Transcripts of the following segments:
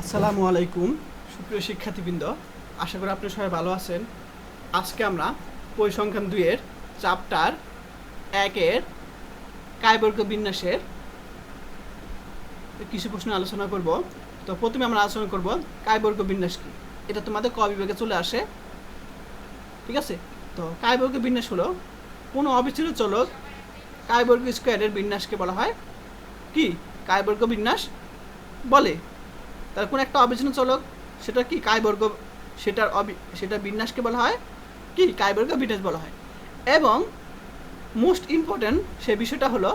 আসসালামু আলাইকুম সুপ্রিয় শিক্ষার্থীবৃন্দ, আশা করি আপনি সবাই ভালো আছেন। আজকে আমরা পরিসংখ্যান 2 এর চ্যাপ্টার 1 এর কায়বর্গ বিন্যাসের কিছু প্রশ্ন আলোচনা করব। তো প্রথমে আমরা আলোচনা করব কায়বর্গ বিন্যাস কি। এটা তোমাদের ক বিভাগে চলে আসে, ঠিক আছে। তো কায়বর্গ বিন্যাস হলো কোনো অবিচ্ছিন্ন চলক কায়বর্গ স্কোয়ারের বিন্যাসকে বলা হয় কি কায়বর্গ বিন্যাস বলে। তার কোন একটা অবিচ্ছিন্ন চলক সেটা কি কায়বর্গ, সেটার বিন্যাসকে বলা হয় কি কায়বর্গ বিন্যাস বলা হয়। এবং মোস্ট ইম্পর্ট্যান্ট সে বিষয়টা হলো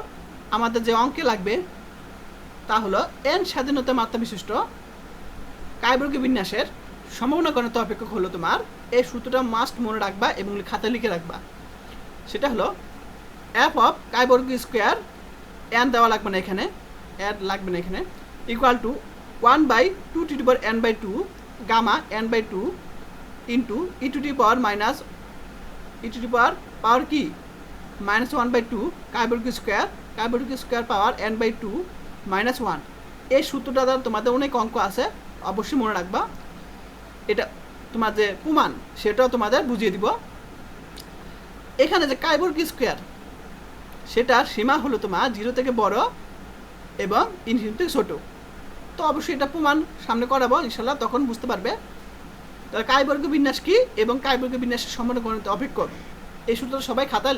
আমাদের যে অঙ্কে লাগবে তা হলো n স্বাধীনতা মাত্রা বিশিষ্ট কায়বর্গ বিন্যাসের সম্ভাবনা গণিত অপেক্ষক হলো তোমার এই সূত্রটা মাস্ট মনে রাখবা এবং খাতায় লিখে রাখবা। সেটা হলো এফ অফ কায়বর্গ স্কোয়ার n দেওয়া লাগবে না এখানে, equal to 1/2 gamma n/2 into e to the power minus power কি -1/2 কায়বর্গ স্কোয়ার পাওয়ার n/2 -1। এই সূত্রটা দ্বারা তোমাদের অনেক অঙ্ক আছে, অবশ্যই মনে রাখবা। এটা তোমার যে প্রমাণ সেটাও তোমাদের বুঝিয়ে দিব। এখানে যে কায়বর্গ স্কোয়ার সেটার সীমা হলো তোমার 0 থেকে বড় এবং ইনফিনিটি থেকে ছোট। তো অবশ্যই এটা প্রমাণ সামনে করাবো ইনশাল্লাহ, তখন বুঝতে পারবে। তাহলে কায়বর্গ বিন্যাস কি এবং কায়বর্গ বিন্যাসের সম্বন্ধে গণিত অপেক্ষক এই সূত্রটা সবাই খাতায়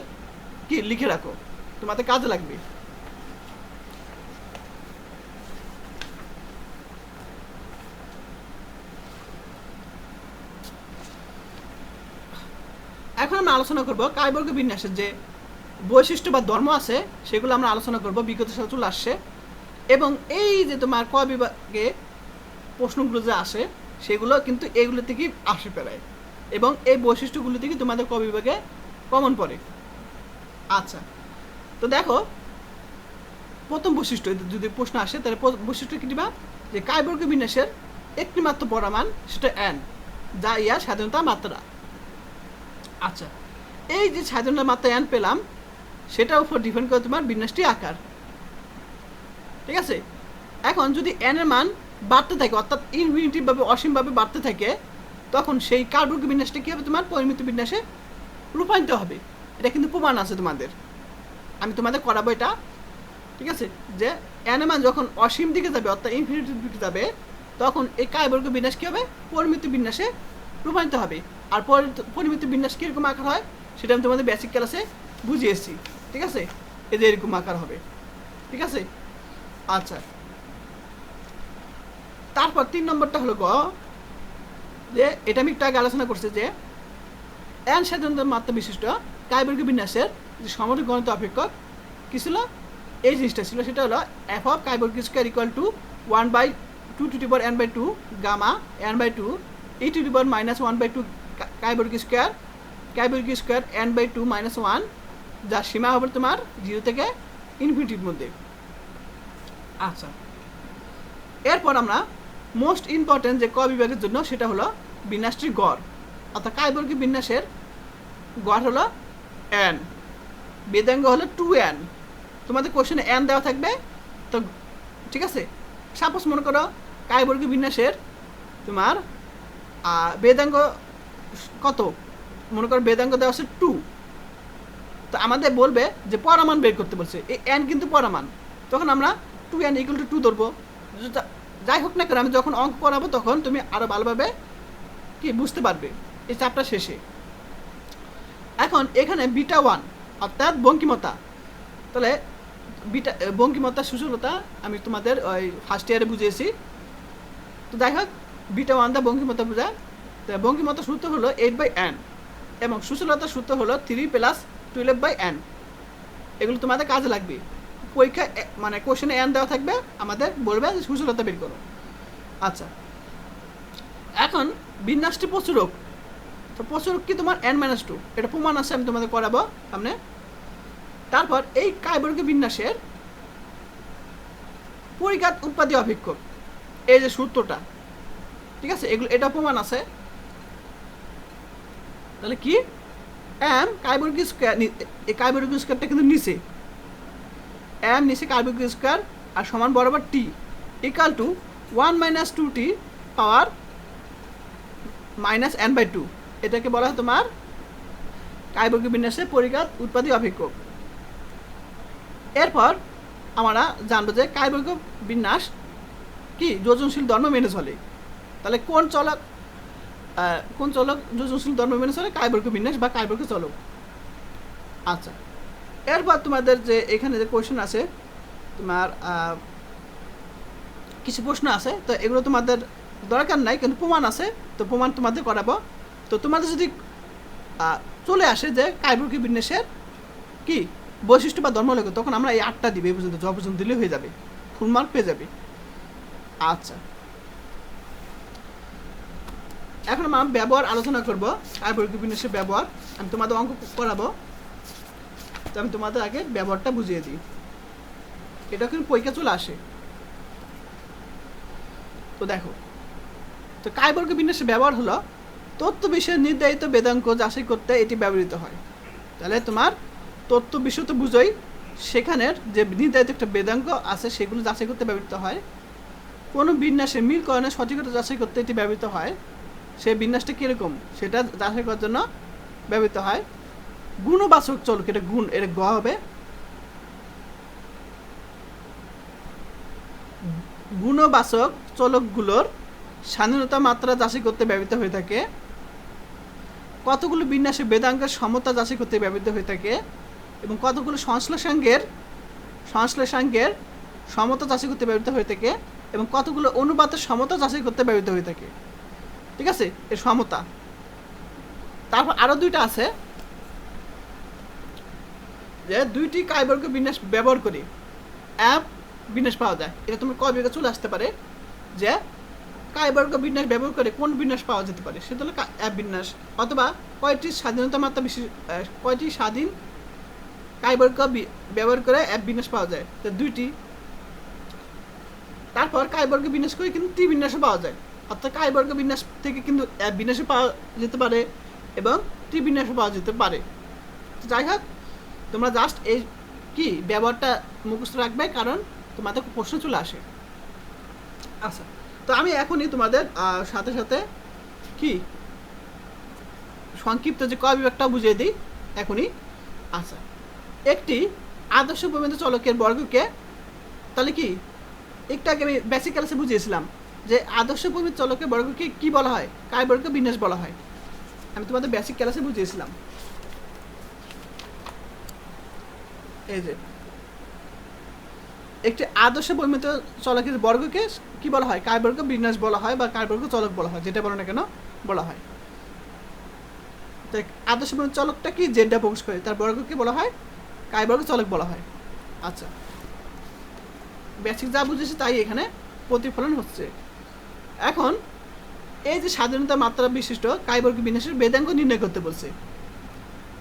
কি লিখে রাখো, তোমাদের কাজে লাগবে। এখন আমরা আলোচনা করব কায়বর্গ বিন্যাসের যে বৈশিষ্ট্য বা ধর্ম আছে সেগুলো আমরা আলোচনা করব, বিগত সালে চলে আসছে। এবং এই যে তোমার ক বিভাগে প্রশ্নগুলো যে আসে সেগুলো কিন্তু এগুলো থেকেই আসে প্রায়, এবং এই বৈশিষ্ট্যগুলো থেকে তোমাদের ক বিভাগে কমন পড়ে। আচ্ছা, তো দেখো প্রথম বৈশিষ্ট্য যদি প্রশ্ন আসে তাহলে বৈশিষ্ট্য কি দিবা যে কায়বর্গ বিন্যাসের একটি মাত্র পরামান সেটা n, যা ইয়ার স্বাধীনতা মাত্রা। আচ্ছা, এই যে স্বাধীনতা মাত্রা n পেলাম সেটার উপর ডিপেন্ড করে তোমার বিন্যাসটি আকার, ঠিক আছে। এখন যদি n এর মান বাড়তে থাকে অর্থাৎ ইনফিনিটিভাবে অসীমভাবে বাড়তে থাকে তখন সেই কায়বর্গ বিন্যাসটা কী হবে তোমার পরিমিত বিন্যাসে রূপান্তরিত হবে। এটা কিন্তু প্রমাণ আছে তোমাদের, আমি তোমাদের করাবো এটা, ঠিক আছে। যে n এর মান যখন অসীম দিকে যাবে অর্থাৎ ইনফিনিটির দিকে যাবে তখন এই কায়বর্গ বিন্যাস কী হবে পরিমিত বিন্যাসে রূপান্তরিত হবে। আর পরিমিত বিন্যাস কীরকম আকার হয় সেটা আমি তোমাদের বেসিক ক্লাসে বুঝিয়েছি, ঠিক আছে। এদের এরকম আকার হবে, ঠিক আছে। আচ্ছা, তারপর 3 নম্বরটা হলো যে এটা আমি একটু আগে আলোচনা করছি যে n স্বাধীনতা মাত্রা বিশিষ্ট কায়বর্গ বিন্যাসের যে সমগ্র গণিত অপেক্ষক কী ছিল, এই জিনিসটা ছিল, সেটা হলো এফ অফ কায়বর্গ square equal to 1/2 gamma n/2 e to the power -1/2 কায়বর্গ স্কোয়ার n/2 -1, যার সীমা হবে তোমার 0 থেকে ইনফিনিটির মধ্যে। আচ্ছা, এরপর আমরা মোস্ট ইম্পর্টেন্ট যে ক বিভাগের জন্য সেটা হলো বিন্যাসটির গড়, অর্থাৎ কায়বর্গ বিন্যাসের গড় হলো n, বেদাঙ্গ হলো 2n। তোমাদের কোশ্চেনে n দেওয়া থাকবে, তো ঠিক আছে। সাপোজ মনে করো কায়বর্গ বিন্যাসের তোমার বেদাঙ্গ কত, মনে করো বেদাঙ্গ দেওয়া আছে 2, তো আমাদের বলবে যে পরামান বের করতে বলছে, এই n কিন্তু পরামান, তখন আমরা 2n = 2 ধরবো। যাই হোক না কেন আমি যখন অঙ্ক করাবো তখন তুমি আরও ভালোভাবে কি বুঝতে পারবে এই চ্যাপ্টার শেষে। এখন এখানে β1 অর্থাৎ বঙ্কিমতা, তাহলে বঙ্কিমতা সুশীলতা আমি তোমাদের ওই ফার্স্ট ইয়ারে বুঝিয়েছি। তো যাই হোক β1 দা বঙ্কিমতা বোঝায়, তো বঙ্কিমতা সূত্র হলো 8/n এবং সুশীলতার সূত্র হলো 3 + 12/n। এগুলো তোমাদের কাজে লাগবে পরীক্ষা, মানে কোশ্চেনে n দেওয়া থাকবে, আমাদের বলবে যে সুশীলতা বের করো। আচ্ছা, এখন বিন্যাসটি প্রচুরক, তো প্রচুরক কি তোমার n-2, এটা প্রমাণ আছে, আমি তোমাদের করাবো সামনে। তারপর এই কায়বর্গ বিন্যাসের পরিঘাত উৎপাদী অপেক্ষক এই যে সূত্রটা, ঠিক আছে, এগুলো এটা প্রমাণ আছে। তাহলে কি m কায়বর্গ স্কোয়ার, এই কায়বর্গ স্কোয়ারটা কিন্তু নিচে, m নিচে কায়বর্গ স্কোয়ার আর সমান বরাবর t = 1 - 2t পাওয়ার -n/2, এটাকে বলা হয় তোমার কায়বর্গীয় বিন্যাসের পরিঘাত উৎপাদী অপেক্ষক। এরপর আমরা জানবো যে কায়বর্গীয় বিন্যাস কি যোজনশীল ধর্ম মেনে চলে। তাহলে কোন চলক যোজনশীল ধর্ম মেনে চলে? কায়বর্গীয় বিন্যাস বা কায়বর্গীয় চলক। আচ্ছা, এরপর তোমাদের যে এখানে যে কোয়েশ্চেন আছে, তোমার কিছু প্রশ্ন আছে, তো এগুলো তোমাদের দরকার নাই, কিন্তু প্রমাণ আছে, তো প্রমাণ তোমাদের করাবো। তো তোমাদের যদি চলে আসে যে কায়বর্গীয় বিন্যাসের কি বৈশিষ্ট্য বা ধর্মলেখ, তখন আমরা এই 8টা দিবে, এই পর্যন্ত জ পর্যন্ত দিলে হয়ে যাবে, ফুল মার্ক পেয়ে যাবে। আচ্ছা, এখন আমরা ব্যবহার আলোচনা করব, কায়বর্গীয় বিন্যাসের ব্যবহার। আমি তোমাদের অঙ্ক করাবো, তো আমি তোমাদের আগে ব্যবহারটা বুঝিয়ে দিই। এটা কিন্তু পরীক্ষা চলে আসে। তো দেখো, তো কায়বর্গীয় বিন্যাসের ব্যবহার হলো তথ্য বিষয়ের নির্ধারিত বেদাঙ্ক যাচাই করতে এটি ব্যবহৃত হয়। তাহলে তোমার তথ্য বিষয় তো বুঝোই, সেখানের যে নির্ধারিত একটা বেদাঙ্ক আছে সেগুলো যাচাই করতে ব্যবহৃত হয়। কোনো বিন্যাসের মিলকরণের সঠিকতা যাচাই করতে এটি ব্যবহৃত হয়। সেই বিন্যাসটা কীরকম সেটা যাচাই করার জন্য ব্যবহৃত হয়। গুণবাচক চলক, এটা গুণ, এটা গ হবে। গুণবাচক চলকগুলোর স্বাধীনতা মাত্রা যাচাই করতে ব্যবহৃত হয়ে থাকে। কতগুলো বিন্যাসে বেদাঙ্কের সমতা যাচাই করতে ব্যবহৃত হয়ে থাকে, এবং কতগুলো সংশ্লেষাঙ্গের সমতা যাচাই করতে ব্যবহৃত হয়ে থাকে, এবং কতগুলো অনুপাতের সমতা যাচাই করতে ব্যবহৃত হয়ে থাকে। ঠিক আছে, এর সমতা। তারপর আরও দুইটা আছে, যে দুইটি কায়বর্গীয় বিন্যাস ব্যবহার করে অ্যাপ বিন্যাস পাওয়া যায়। এটা তোমার ক বিভাগে চলে আসতে পারে যে কায়বর্গীয় বিন্যাস ব্যবহার করে কোন বিন্যাস পাওয়া যেতে পারে, সেটা হলো অ্যাপ বিন্যাস। অথবা কয়টি স্বাধীনতা মাত্রা কয়টি স্বাধীন কায়বর্গ ব্যবহার করে অ্যাপ বিন্যাস পাওয়া যায়, তো দুইটি। তারপর কায়বর্গ বিন্যাস করে কিন্তু ত্রি বিন্যাসও পাওয়া যায়, অর্থাৎ কায়বর্গ বিন্যাস থেকে কিন্তু অ্যাপ বিন্যাসও পাওয়া যেতে পারে এবং ত্রি বিন্যাসও পাওয়া যেতে পারে। তো যাই হোক, তোমরা জাস্ট এই কি ব্যবহারটা মুখস্থ রাখবে, কারণ তোমাদের প্রশ্ন চলে আসে। আচ্ছা, তো আমি এখনই তোমাদের সাথে সাথে কি সংক্ষিপ্ত যে ক বিভাগটা বুঝিয়ে দিই এখনই। আচ্ছা, একটি আদর্শ প্রমিত চলকের বর্গকে, তাহলে কি একটু আগে আমি বেসিক ক্লাসে বুঝিয়েছিলাম যে আদর্শ প্রমিত চলকের বর্গকে কি বলা হয়? কায়বর্গ বিন্যাস বলা হয়। আমি তোমাদের বেসিক ক্লাসে বুঝিয়েছিলাম। এই যে একটি আদর্শ প্রমিত চলকের বর্গকে কি বলা হয়? কায়বর্গ বিন্যাস বলা হয় বা কায়বর্গ চলক বলা হয়, যেটা বলো না কেন বলা হয়। আদর্শ প্রমিত চলকটা কি? যেটা প্রকাশ করে তার বর্গকে বলা হয় কায়বর্গ চলক বলা হয়। আচ্ছা, বেসিক যা বুঝেছি তাই এখানে প্রতিফলন হচ্ছে। এখন এই যে স্বাধীনতা মাত্রা বিশিষ্ট কায়বর্গ বিন্যাসের বেদাঙ্ক নির্ণয় করতে বলছে,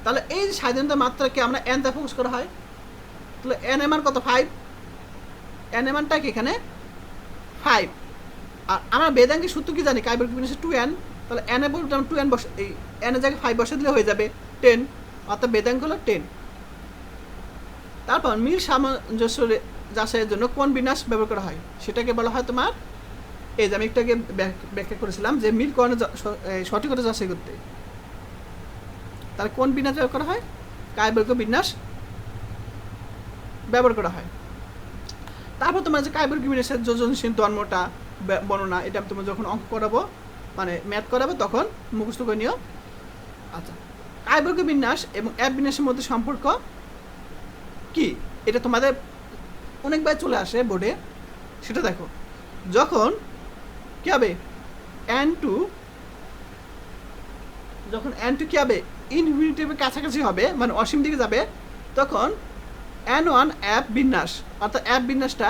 তাহলে এই যে স্বাধীনতা মাত্রাকে আমরা এন দ্বারা প্রকাশ করা হয়, তাহলে এন এর মান কত? 5। এন এর মানটা কি এখানে 5। আর আমরা বেদাঙ্কের সূত্র কি জানি? কায়বর্গ বিন্যাসে 2n, তাহলে এন এর বলতে 2n বসে, এই এন এর জায়গায় 5 বসে দিলে হয়ে যাবে 10, অর্থাৎ বেদাঙ্ক হলো 10। তারপর মিল সামঞ্জস্য যাচাইয়ের জন্য কোন বিন্যাস ব্যবহার করা হয়, সেটাকে বলা হয় তোমার, এই যে আমি একটু আগে ব্যাখ্যা করেছিলাম যে মিল করণের সঠিকতা যাচাই করতে, তাহলে কোন বিন্যাস ব্যবহার করা হয়? কায়বর্গ বিন্যাস ব্যবহার করা হয়। তারপর তোমার যে কায়বর্গ বিন্যাসের যোজনশীল ধর্মটা বর্ণনা, এটা আমি তোমার যখন অঙ্ক করাবো, মানে ম্যাথ করাবো, তখন মুখস্থ করে নিও। আচ্ছা, কায়বর্গ বিন্যাস এবং অ্যাপ বিন্যাসের মধ্যে সম্পর্ক কি, এটা তোমাদের অনেকবার চলে আসে বোর্ডে। সেটা দেখো, যখন কি হবে n2, যখন n2 কি হবে ইনফিনিটিভের কাছাকাছি হবে, মানে অসীম দিকে যাবে, তখন n1 অ্যাপ বিন্যাস, অর্থাৎ অ্যাপ বিন্যাসটা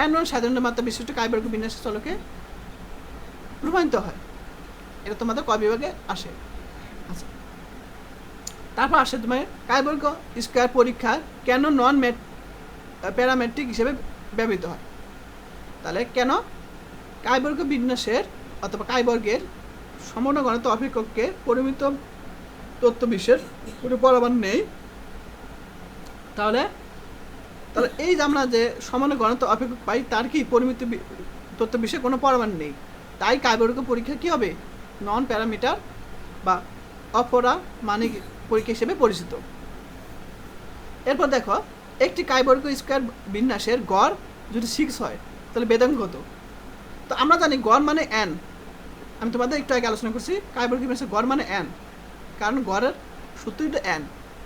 n1 স্বাধীনতা মাত্রা বিশিষ্ট কায়বর্গ বিন্যাসের চলকে প্রমাণিত হয়। এটা তোমাদের ক বিভাগে আসে। আচ্ছা, তারপর আসে তোমার কায়বর্গ স্কয়ার পরীক্ষা কেন নন প্যারামেট্রিক হিসেবে ব্যবহৃত হয়। তাহলে কেন কায়বর্গ বিন্যাসের অথবা কায়বর্গের সমনগণিত অপেক্ষককে পরিমিত তথ্য বিশ্বের কোনো পরমাণ নেই। তাহলে এই যে আমরা যে সমানগণিত অপেক্ষক পাই, তার কি তথ্য বিষয়ে কোনো পরমাণু নেই, তাই কাইবর্গ পরীক্ষা কী হবে? নন প্যারামিটার বা অপরামাণিক পরীক্ষা হিসেবে পরিচিত। এরপর দেখো, একটি কাইবর্গ স্কোয়ার বিন্যাসের গড় যদি 6 হয় তাহলে বেদাঙ্গ কত? তো আমরা জানি গড় মানে n, আমি তোমাদের একটু আগে আলোচনা করছি কাইবর্গ বিন্যাসের গড় মানে n, কারণ গড়ের সূত্রই তো n,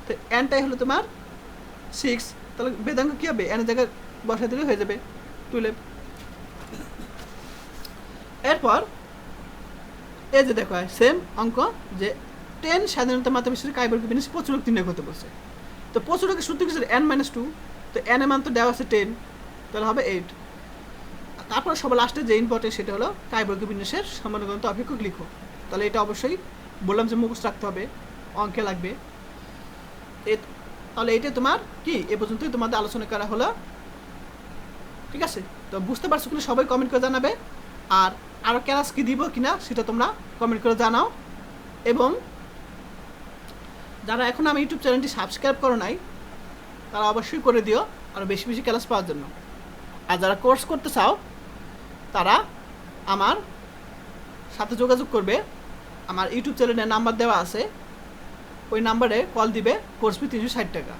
তো nটাই হলো তোমার 6, তাহলে বেদাঙ্গ কী হবে? n এর জায়গায় বসাই দিলে হয়ে যাবে 12। এরপর এই যে দেখো সেম অঙ্ক, যে 10 স্বাধীনতা মাত্রা বিশিষ্ট কাইবর্গ বিন্যাস প্রচুরক নির্ণয় করতে বলছে। তো প্রচুরকের সূত্র কিছু n-2, তো n এর মান তো দেওয়া আছে 10, তাহলে হবে 8। তারপর সবার লাস্টে যে ইম্পর্টেন্ট সেটা হলো কাইবর্গ বিন্যাসের সমানুগত অপেক্ষক লিখো। তাহলে এটা অবশ্যই বললাম যে মুখস্থ রাখতে হবে, অঙ্কে লাগবে। তাহলে এটা তোমার কি এ পর্যন্তই তোমাদের আলোচনা করা হলো, ঠিক আছে? তো বুঝতে পারছো কিনা সবাই কমেন্ট করে জানাবে, আর আরও ক্লাস কি দিব কিনা সেটা তোমরা কমেন্ট করে জানাও। এবং যারা এখন আমি ইউটিউব চ্যানেলটি সাবস্ক্রাইব করো নাই তারা অবশ্যই করে দিও আরও বেশি বেশি ক্লাস পাওয়ার জন্য। আর যারা কোর্স করতে চাও তারা আমার সাথে যোগাযোগ করবে, আমার ইউটিউব চ্যানেলের নাম্বার দেওয়া আছে, ওই নাম্বারে কল দিবে, কোর্স ফি 360 টাকা।